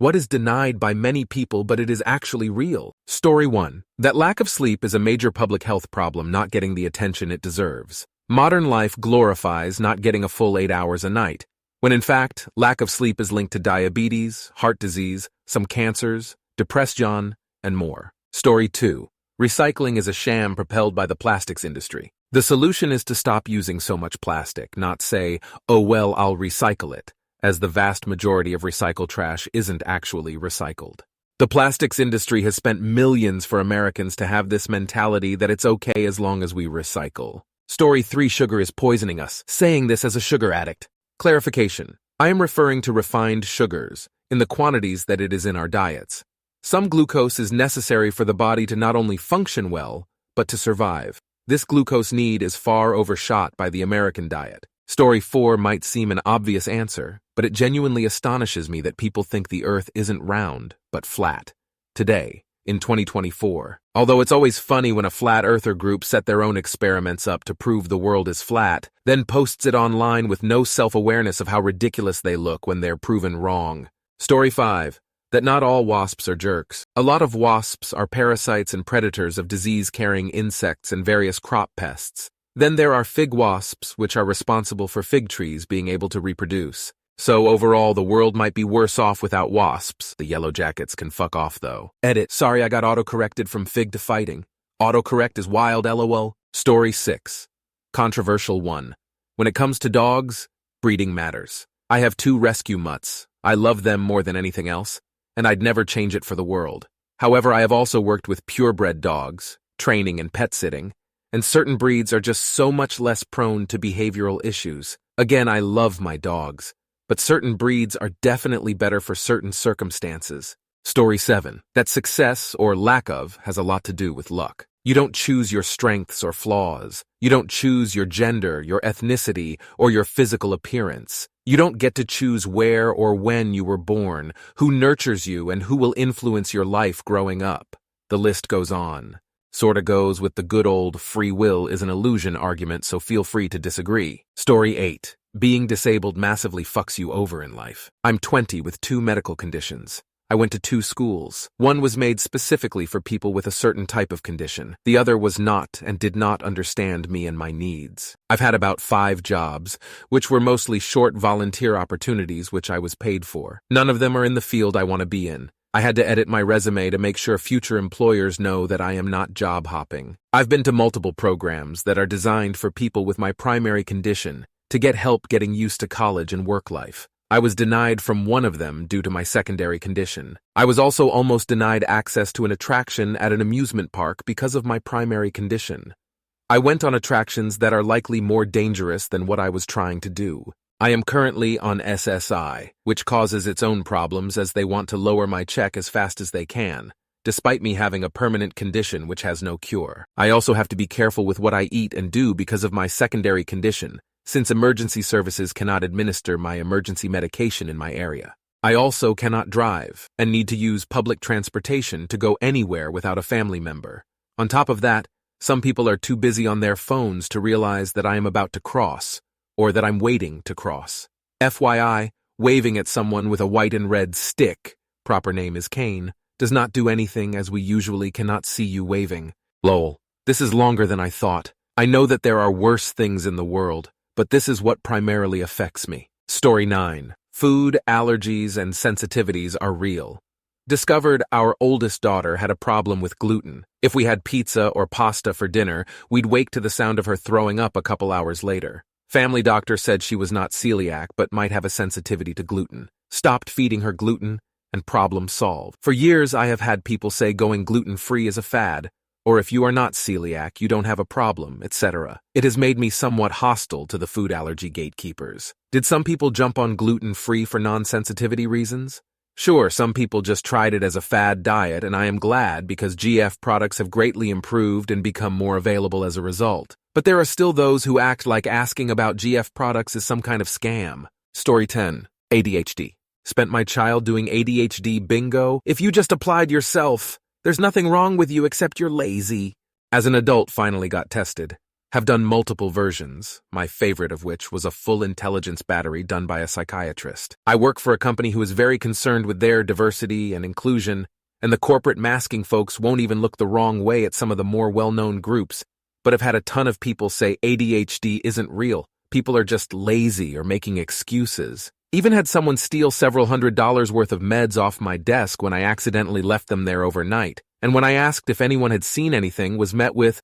What is denied by many people but it is actually real? Story 1. That lack of sleep is a major public health problem not getting the attention it deserves. Modern life glorifies not getting a full 8 hours a night, when in fact, lack of sleep is linked to diabetes, heart disease, some cancers, depression, and more. Story 2. Recycling is a sham propelled by the plastics industry. The solution is to stop using so much plastic, not say, oh well, I'll recycle it, as the vast majority of recycled trash isn't actually recycled. The plastics industry has spent millions for Americans to have this mentality that it's okay as long as we recycle. Story 3. Sugar is poisoning us, saying this as a sugar addict. Clarification. I am referring to refined sugars, in the quantities that it is in our diets. Some glucose is necessary for the body to not only function well, but to survive. This glucose need is far overshot by the American diet. Story 4 might seem an obvious answer, but it genuinely astonishes me that people think the Earth isn't round, but flat. Today, in 2024. Although it's always funny when a flat earther group set their own experiments up to prove the world is flat, then posts it online with no self-awareness of how ridiculous they look when they're proven wrong. Story 5. That not all wasps are jerks. A lot of wasps are parasites and predators of disease-carrying insects and various crop pests. Then there are fig wasps, which are responsible for fig trees being able to reproduce. So overall, the world might be worse off without wasps. The yellow jackets can fuck off though. Edit. Sorry I got auto-corrected from fig to fighting. Autocorrect is wild, lol. Story 6. Controversial 1. When it comes to dogs, breeding matters. I have 2 rescue mutts. I love them more than anything else, and I'd never change it for the world. However, I have also worked with purebred dogs, training and pet sitting, and certain breeds are just so much less prone to behavioral issues. Again, I love my dogs, but certain breeds are definitely better for certain circumstances. Story 7. That success, or lack of, has a lot to do with luck. You don't choose your strengths or flaws. You don't choose your gender, your ethnicity, or your physical appearance. You don't get to choose where or when you were born, who nurtures you, and who will influence your life growing up. The list goes on. Sorta goes with the good old free will is an illusion argument, so feel free to disagree. Story 8. Being disabled massively fucks you over in life. I'm 20 with 2 medical conditions. I went to 2 schools. One was made specifically for people with a certain type of condition. The other was not and did not understand me and my needs. I've had about 5 jobs, which were mostly short volunteer opportunities which I was paid for. None of them are in the field I want to be in. I had to edit my resume to make sure future employers know that I am not job hopping. I've been to multiple programs that are designed for people with my primary condition to get help getting used to college and work life. I was denied from one of them due to my secondary condition. I was also almost denied access to an attraction at an amusement park because of my primary condition. I went on attractions that are likely more dangerous than what I was trying to do. I am currently on SSI, which causes its own problems as they want to lower my check as fast as they can, despite me having a permanent condition which has no cure. I also have to be careful with what I eat and do because of my secondary condition, since emergency services cannot administer my emergency medication in my area. I also cannot drive and need to use public transportation to go anywhere without a family member. On top of that, some people are too busy on their phones to realize that I am about to cross, or that I'm waiting to cross. FYI, waving at someone with a white and red stick, proper name is cane, does not do anything as we usually cannot see you waving. Lol. This is longer than I thought. I know that there are worse things in the world, but this is what primarily affects me. Story 9. Food, allergies, and sensitivities are real. Discovered our oldest daughter had a problem with gluten. If we had pizza or pasta for dinner, we'd wake to the sound of her throwing up a couple hours later. Family doctor said she was not celiac but might have a sensitivity to gluten. Stopped feeding her gluten, and problem solved. For years I have had people say going gluten-free is a fad, or if you are not celiac, you don't have a problem, etc. It has made me somewhat hostile to the food allergy gatekeepers. Did some people jump on gluten-free for non-sensitivity reasons? Sure, some people just tried it as a fad diet, and I am glad because GF products have greatly improved and become more available as a result. But there are still those who act like asking about GF products is some kind of scam. Story 10. ADHD. Spent my child doing ADHD bingo. If you just applied yourself, there's nothing wrong with you except you're lazy. As an adult finally got tested. Have done multiple versions, my favorite of which was a full intelligence battery done by a psychiatrist. I work for a company who is very concerned with their diversity and inclusion, and the corporate masking folks won't even look the wrong way at some of the more well-known groups, but have had a ton of people say ADHD isn't real. People are just lazy or making excuses. Even had someone steal several $100s worth of meds off my desk when I accidentally left them there overnight, and when I asked if anyone had seen anything was met with,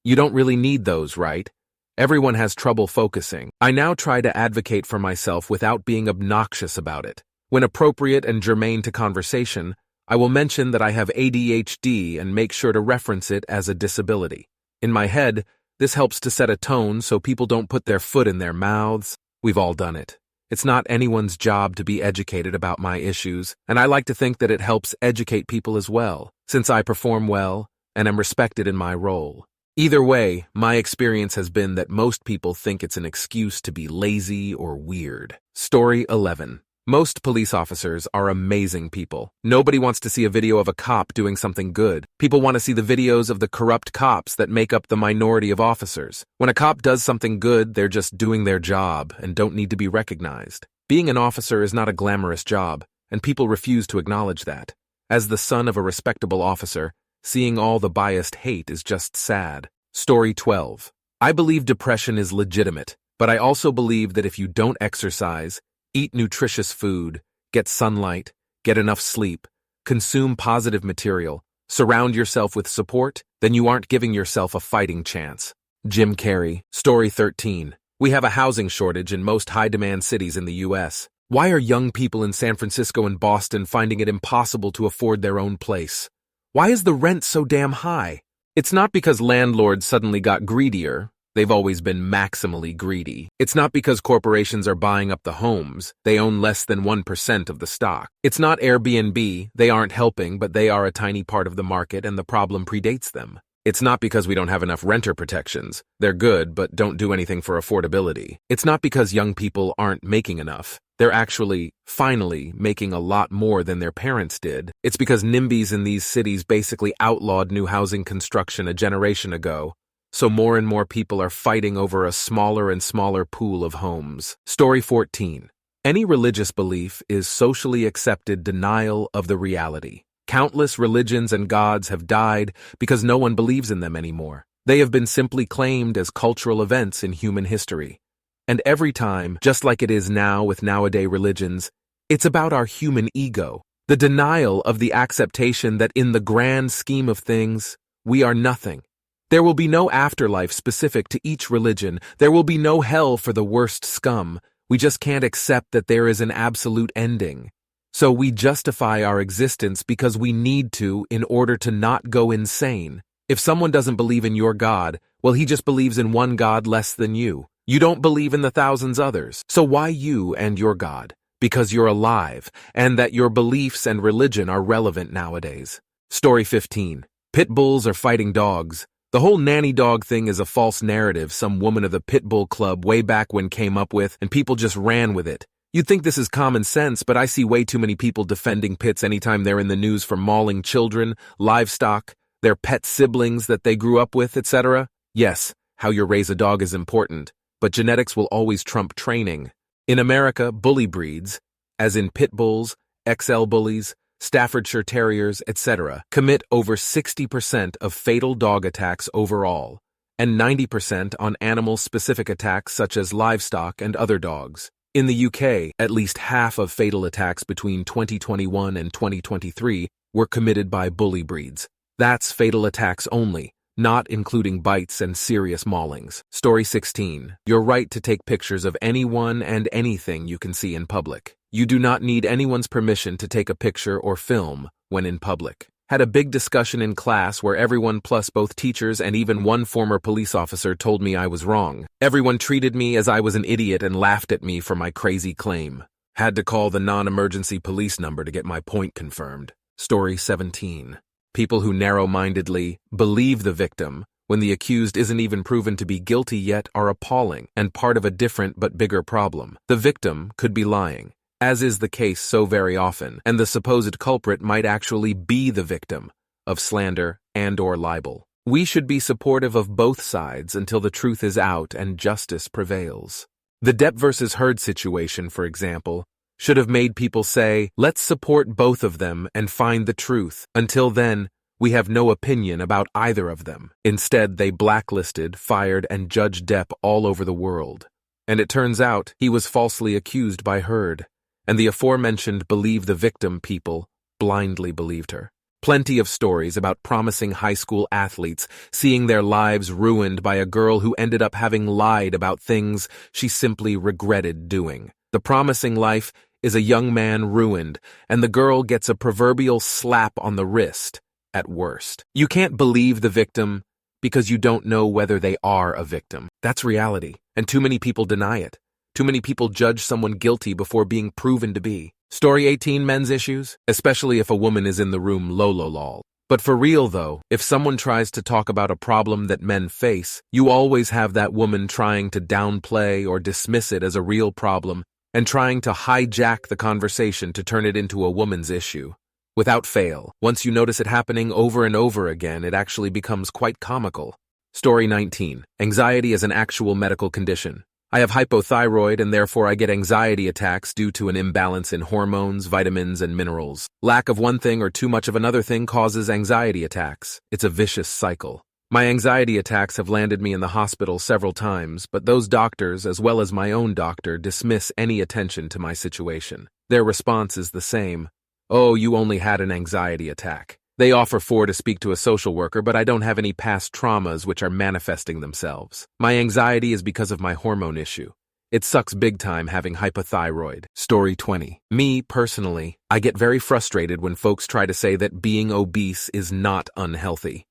you don't really need those, right? Everyone has trouble focusing. I now try to advocate for myself without being obnoxious about it. When appropriate and germane to conversation, I will mention that I have ADHD and make sure to reference it as a disability. In my head, this helps to set a tone so people don't put their foot in their mouths. We've all done it. It's not anyone's job to be educated about my issues, and I like to think that it helps educate people as well, since I perform well and am respected in my role. Either way, my experience has been that most people think it's an excuse to be lazy or weird. Story 11. Most police officers are amazing people. Nobody wants to see a video of a cop doing something good. People want to see the videos of the corrupt cops that make up the minority of officers. When a cop does something good, they're just doing their job and don't need to be recognized. Being an officer is not a glamorous job, and people refuse to acknowledge that. As the son of a respectable officer, seeing all the biased hate is just sad. Story 12. I believe depression is legitimate, but I also believe that if you don't exercise, eat nutritious food, get sunlight, get enough sleep, consume positive material, surround yourself with support, then you aren't giving yourself a fighting chance. Jim Carrey. Story 13. We have a housing shortage in most high-demand cities in the U.S. Why are young people in San Francisco and Boston finding it impossible to afford their own place? Why is the rent so damn high? It's not because landlords suddenly got greedier. They've always been maximally greedy. It's not because corporations are buying up the homes. They own less than 1% of the stock. It's not Airbnb. They aren't helping, but they are a tiny part of the market and the problem predates them. It's not because we don't have enough renter protections. They're good, but don't do anything for affordability. It's not because young people aren't making enough. They're actually, finally, making a lot more than their parents did. It's because NIMBYs in these cities basically outlawed new housing construction a generation ago. So more and more people are fighting over a smaller and smaller pool of homes. Story 14. Any religious belief is socially accepted denial of the reality. Countless religions and gods have died because no one believes in them anymore. They have been simply claimed as cultural events in human history. And every time, just like it is now with nowadays religions, it's about our human ego, the denial of the acceptation that in the grand scheme of things, we are nothing. There will be no afterlife specific to each religion. There will be no hell for the worst scum. We just can't accept that there is an absolute ending. So we justify our existence because we need to in order to not go insane. If someone doesn't believe in your God, well, he just believes in one God less than you. You don't believe in the thousands others. So why you and your God? Because you're alive, and that your beliefs and religion are relevant nowadays. Story 15. Pit bulls are fighting dogs. The whole nanny dog thing is a false narrative some woman of the Pit Bull Club way back when came up with, and people just ran with it. You'd think this is common sense, but I see way too many people defending pits anytime they're in the news for mauling children, livestock, their pet siblings that they grew up with, etc. Yes, how you raise a dog is important, but genetics will always trump training. In America, bully breeds, as in pit bulls, XL bullies, Staffordshire Terriers, etc., commit over 60% of fatal dog attacks overall, and 90% on animal-specific attacks such as livestock and other dogs. In the UK, at least half of fatal attacks between 2021 and 2023 were committed by bully breeds. That's fatal attacks only, not including bites and serious maulings. Story 16. Your right to take pictures of anyone and anything you can see in public. You do not need anyone's permission to take a picture or film when in public. Had a big discussion in class where everyone plus both teachers and even one former police officer told me I was wrong. Everyone treated me as I was an idiot and laughed at me for my crazy claim. Had to call the non-emergency police number to get my point confirmed. Story 17. People who narrow-mindedly believe the victim when the accused isn't even proven to be guilty yet are appalling and part of a different but bigger problem. The victim could be lying, as is the case so very often, and the supposed culprit might actually be the victim of slander and/or libel. We should be supportive of both sides until the truth is out and justice prevails. The Depp versus Heard situation, for example, should have made people say, let's support both of them and find the truth. Until then, we have no opinion about either of them. Instead, they blacklisted, fired, and judged Depp all over the world. And it turns out he was falsely accused by Heard, and the aforementioned believe the victim people blindly believed her. Plenty of stories about promising high school athletes seeing their lives ruined by a girl who ended up having lied about things she simply regretted doing. The promising life is a young man ruined, and the girl gets a proverbial slap on the wrist, at worst. You can't believe the victim because you don't know whether they are a victim. That's reality, and too many people deny it. Too many people judge someone guilty before being proven to be. Story 18, men's issues, especially if a woman is in the room lol. But for real though, if someone tries to talk about a problem that men face, you always have that woman trying to downplay or dismiss it as a real problem and trying to hijack the conversation to turn it into a woman's issue. Without fail, once you notice it happening over and over again, it actually becomes quite comical. Story 19, anxiety is an actual medical condition. I have hypothyroid and therefore I get anxiety attacks due to an imbalance in hormones, vitamins, and minerals. Lack of one thing or too much of another thing causes anxiety attacks. It's a vicious cycle. My anxiety attacks have landed me in the hospital several times, but those doctors, as well as my own doctor, dismiss any attention to my situation. Their response is the same. Oh, you only had an anxiety attack. They offer to speak to a social worker, but I don't have any past traumas which are manifesting themselves. My anxiety is because of my hormone issue. It sucks big time having hypothyroid. Story 20. Me, personally, I get very frustrated when folks try to say that being obese is not unhealthy.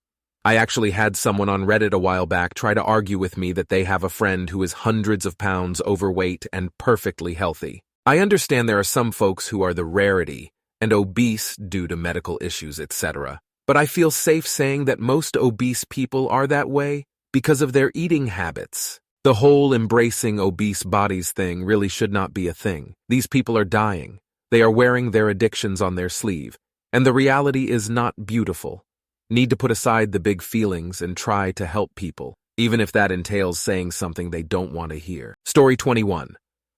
I actually had someone on Reddit a while back try to argue with me that they have a friend who is hundreds of pounds overweight and perfectly healthy. I understand there are some folks who are the rarity and obese due to medical issues, etc. But I feel safe saying that most obese people are that way because of their eating habits. The whole embracing obese bodies thing really should not be a thing. These people are dying. They are wearing their addictions on their sleeve, and the reality is not beautiful. Need to put aside the big feelings and try to help people, even if that entails saying something they don't want to hear. Story 21.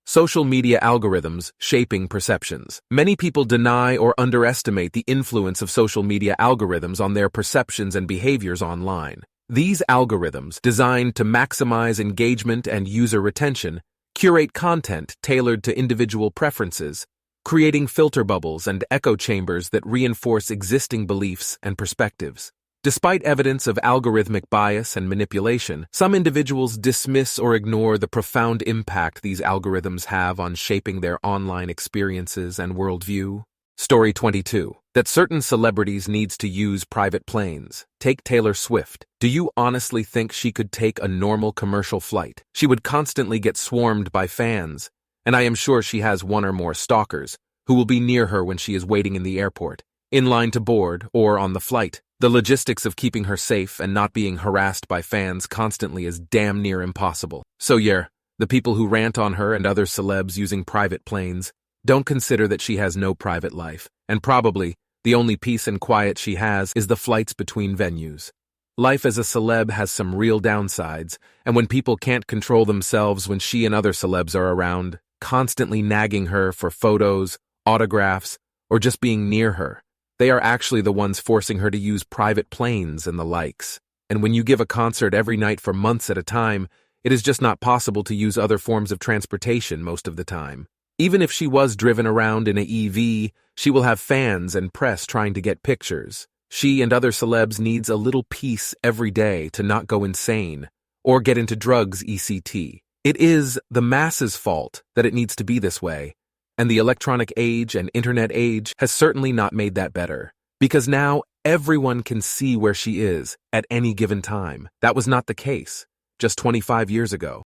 Social media algorithms shaping perceptions. Many people deny or underestimate the influence of social media algorithms on their perceptions and behaviors online. These algorithms, designed to maximize engagement and user retention, curate content tailored to individual preferences, creating filter bubbles and echo chambers that reinforce existing beliefs and perspectives. Despite evidence of algorithmic bias and manipulation, some individuals dismiss or ignore the profound impact these algorithms have on shaping their online experiences and worldview. Story 22. That certain celebrities needs to use private planes. Take Taylor Swift. Do you honestly think she could take a normal commercial flight? She would constantly get swarmed by fans, and I am sure she has one or more stalkers who will be near her when she is waiting in the airport, in line to board, or on the flight. The logistics of keeping her safe and not being harassed by fans constantly is damn near impossible. So yeah, the people who rant on her and other celebs using private planes don't consider that she has no private life, and probably the only peace and quiet she has is the flights between venues. Life as a celeb has some real downsides, and when people can't control themselves when she and other celebs are around, constantly nagging her for photos, autographs, or just being near her, they are actually the ones forcing her to use private planes and the likes. And when you give a concert every night for months at a time, it is just not possible to use other forms of transportation most of the time. Even if she was driven around in an EV, she will have fans and press trying to get pictures. She and other celebs needs a little peace every day to not go insane or get into drugs, etc. It is the masses' fault that it needs to be this way. And the electronic age and internet age has certainly not made that better, because now everyone can see where she is at any given time. That was not the case just 25 years ago.